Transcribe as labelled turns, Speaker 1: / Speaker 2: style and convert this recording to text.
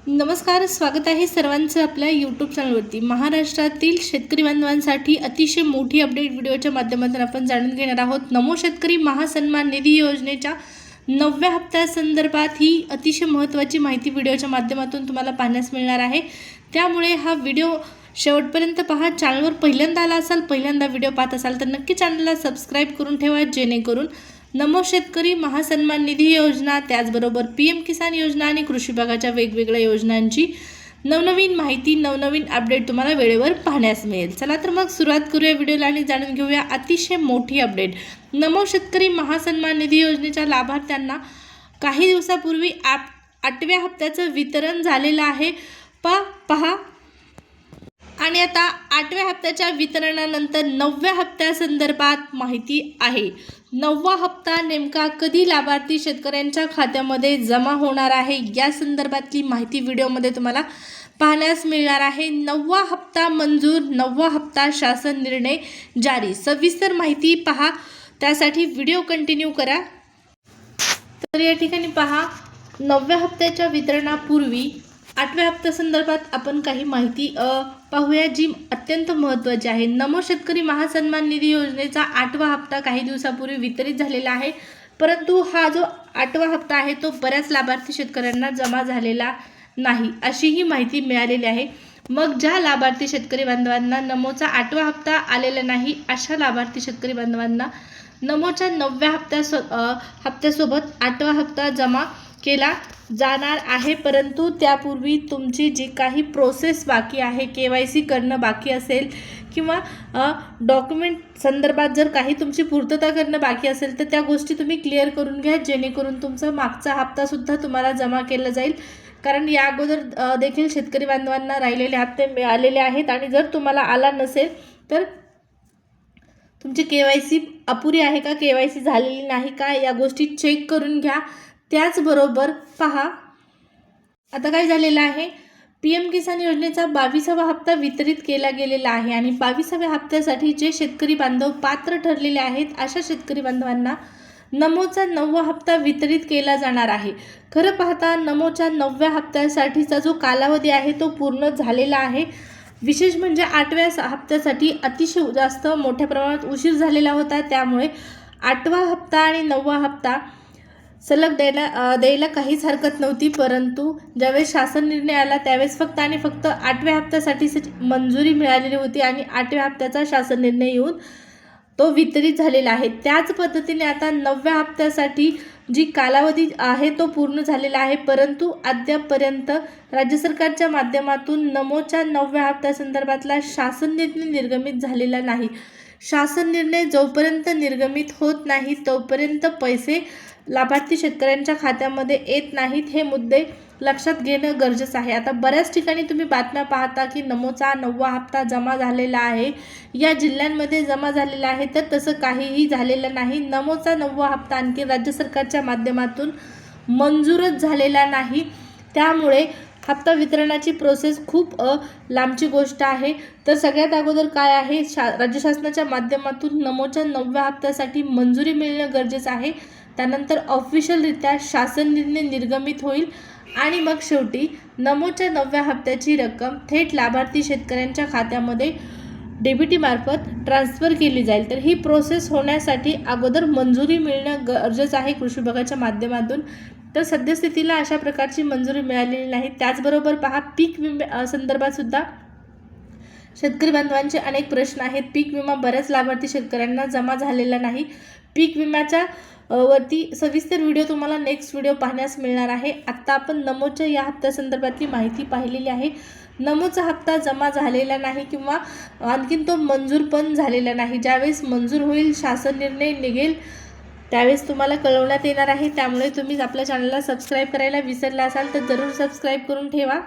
Speaker 1: नमस्कार, स्वागत आहे सर्वांचं आपल्या यूट्यूब चॅनलवरती। महाराष्ट्रातील शेतकरी बांधवांसाठी अतिशय मोठी अपडेट व्हिडिओच्या माध्यमातून आपण जाणून घेणार आहोत। नमो शेतकरी महासन्मान निधी योजनेच्या 9व्या हप्त्यासंदर्भात ही अतिशय महत्त्वाची माहिती व्हिडिओच्या माध्यमातून तुम्हाला पाहण्यास मिळणार आहे। त्यामुळे हा व्हिडिओ शेवटपर्यंत पहा। चॅनलवर पहिल्यांदा आला असाल, पहिल्यांदा व्हिडिओ पाहत असाल तर नक्की चॅनलला सबस्क्राइब करून ठेवा, जेणेकरून नमो शेतकरी महासन्मान निधी योजना, त्याचबरोबर पीएम किसान योजना आणि कृषी विभागाच्या वेगवेगळ्या योजनांची नवनवीन माहिती, नवनवीन अपडेट तुम्हाला वेळेवर पाहण्यास मिळेल। चला तर मग सुरुवात करूया व्हिडिओला आणि जाणून घेऊया अतिशय मोठी अपडेट। नमो शेतकरी महासन्मान निधी योजनेच्या लाभार्थ्यांना काही दिवसापूर्वी 8व्या हप्त्याचं वितरण झालेलं आहे। पहा आणि आता 8व्या हप्त्याच्या वितरणानंतर 9व्या हप्त्यासंदर्भात माहिती आहे। 9वा हप्ता नेमका कधी लाभार्थी शेतकऱ्यांच्या खात्यामध्ये जमा होणार आहे या संदर्भातली माहिती व्हिडिओमध्ये तुम्हाला पाहण्यास मिळणार आहे। 9वा हप्ता मंजूर, 9वा हप्ता शासन निर्णय जारी, सविस्तर माहिती पहा, त्यासाठी व्हिडिओ कंटिन्यू करा। तर या ठिकाणी पहा, 9व्या हप्त्याच्या वितरणापूर्वी 8व्या हप्त्यासंदर्भात आपण काही माहिती पाहूया, जी अत्यंत महत्त्वाची आहे। नमो शेतकरी महासन्मान निधी योजनेचा 8वा हप्ता काही दिवसापूर्वी वितरित झालेला आहे, परंतु हा जो 8वा हप्ता आहे तो बऱ्याच लाभार्थी शेतकऱ्यांना जमा झालेला नाही, अशी ही माहिती मिळालेली आहे। मग ज्या लाभार्थी शेतकरी बांधवांना नमोचा 8वा हप्ता आलेला नाही, अशा लाभार्थी शेतकरी बांधवांना नमोच्या 9व्या हप्त्यासोबत 8वा हप्ता जमा केला जाणार आहे। परंतु त्यापूर्वी तुमची जी काही प्रोसेस बाकी आहे, KYC करणं बाकी असेल किंवा डॉक्युमेंट संदर्भात जर काही तुमची पूर्तता करणं बाकी असेल तर त्या गोष्टी तुम्ही क्लिअर करून घ्या, जेणेकरून तुमचा मागचा हप्तासुद्धा तुम्हाला जमा केला जाईल। कारण या अगोदर देखील शेतकरी बांधवांना राहिलेले हप्ते मिळालेले आहेत आणि जर तुम्हाला आला नसेल तर तुमची KYC अपुरी आहे का, KYC झालेली नाही का, या गोष्टी चेक करून घ्या। त्याचबरोबर पहा, आता काय झालेलं आहे, पीएम किसान योजनेचा 22वा हप्ता वितरित केला गेलेला आहे आणि 22व्या हप्त्यासाठी जे शेतकरी बांधव पात्र ठरलेले आहेत, अशा शेतकरी बांधवांना नमोचा 9वा हप्ता वितरित केला जाणार आहे। खरं पाहता नमोच्या 9व्या हप्त्यासाठीचा जो कालावधी आहे तो पूर्ण झालेला आहे। विशेष म्हणजे 8व्या हप्त्यासाठी अतिशय जास्त मोठ्या प्रमाणात उशीर झालेला होता, त्यामुळे 8वा हप्ता आणि 9वा हप्ता सलग द्यायला काहीच हरकत नव्हती। परंतु ज्यावेळेस शासन निर्णय आला त्यावेळेस फक्त आणि फक्त 8व्या हप्त्यासाठी मंजुरी मिळालेली होती आणि 8व्या हप्त्याचा शासन निर्णय येऊन तो वितरित झालेला आहे। त्याच पद्धतीने आता 9व्या हप्त्यासाठी जी कालावधी आहे तो पूर्ण झालेला आहे, परंतु अद्यापपर्यंत राज्य सरकारच्या माध्यमातून नमोच्या 9व्या हप्त्यासंदर्भातला शासन निर्णय निर्गमित झालेला नाही। शासन निर्णय जोपर्यंत निर्गमित होत नाही तोपर्यंत पैसे लाभार्थी शेतकऱ्यांच्या खात्यामध्ये येत नाहीत, हे मुद्दे लक्षात घेणं गरजेचं आहे। आता बऱ्याच ठिकाणी तुम्ही बातम्या पाहता की नमोचा 9वा हप्ता जमा झालेला आहे, या जिल्ह्यांमध्ये जमा झालेला आहे, तर तसं काहीही झालेलं नाही। नमोचा 9वा हप्ता आणखी राज्य सरकारच्या माध्यमातून मंजूरच झालेला नाही, त्यामुळे हप्ता वितरणाची प्रोसेस खूप लांबची गोष्ट आहे। तर सगळ्यात अगोदर काय आहे, राज्य शासनाच्या माध्यमातून नमोच्या 9व्या हप्त्यासाठी मंजुरी मिळणं गरजेचं आहे। त्यानंतर ऑफिशियलरित्या शासन निर्णय निर्गमित होईल आणि मग शेवटी नमोच्या 9व्या हप्त्याची रक्कम थेट लाभार्थी शेतकऱ्यांच्या खात्यामध्ये DBT मार्फत ट्रान्सफर केली जाईल। तर ही प्रोसेस होण्यासाठी अगोदर मंजुरी मिळणं गरजेचं आहे कृषी विभागाच्या माध्यमातून। तर सद्यस्थितीला अशा प्रकारची मंजुरी मिळालेली नाही। त्याचबरोबर पहा, पीक विम्या संदर्भात सुद्धा शेतकरी बांधवांचे अनेक प्रश्न आहेत। पीक विमा बऱ्याच लाभार्थी शेतकऱ्यांना जमा झालेला नाही। पीक विम्याच्या वरती सविस्तर व्हिडिओ तुम्हाला नेक्स्ट व्हिडिओ पाहण्यास मिळणार आहे। आता आपण नमोच्या या हप्त्यासंदर्भातली माहिती पाहिलेली आहे। नमोचा हप्ता जमा झालेला नाही किंवा आणखीन तो मंजूर पण झालेला नाही। ज्यावेळेस मंजूर होईल, शासन निर्णय निघेल, त्यावेळेस तुम्हाला कळवण्यात येणार आहे। त्यामुळे तुम्ही आपल्या चॅनलला सबस्क्राईब करायला विसरला असाल तर जरूर सबस्क्राईब करून ठेवा।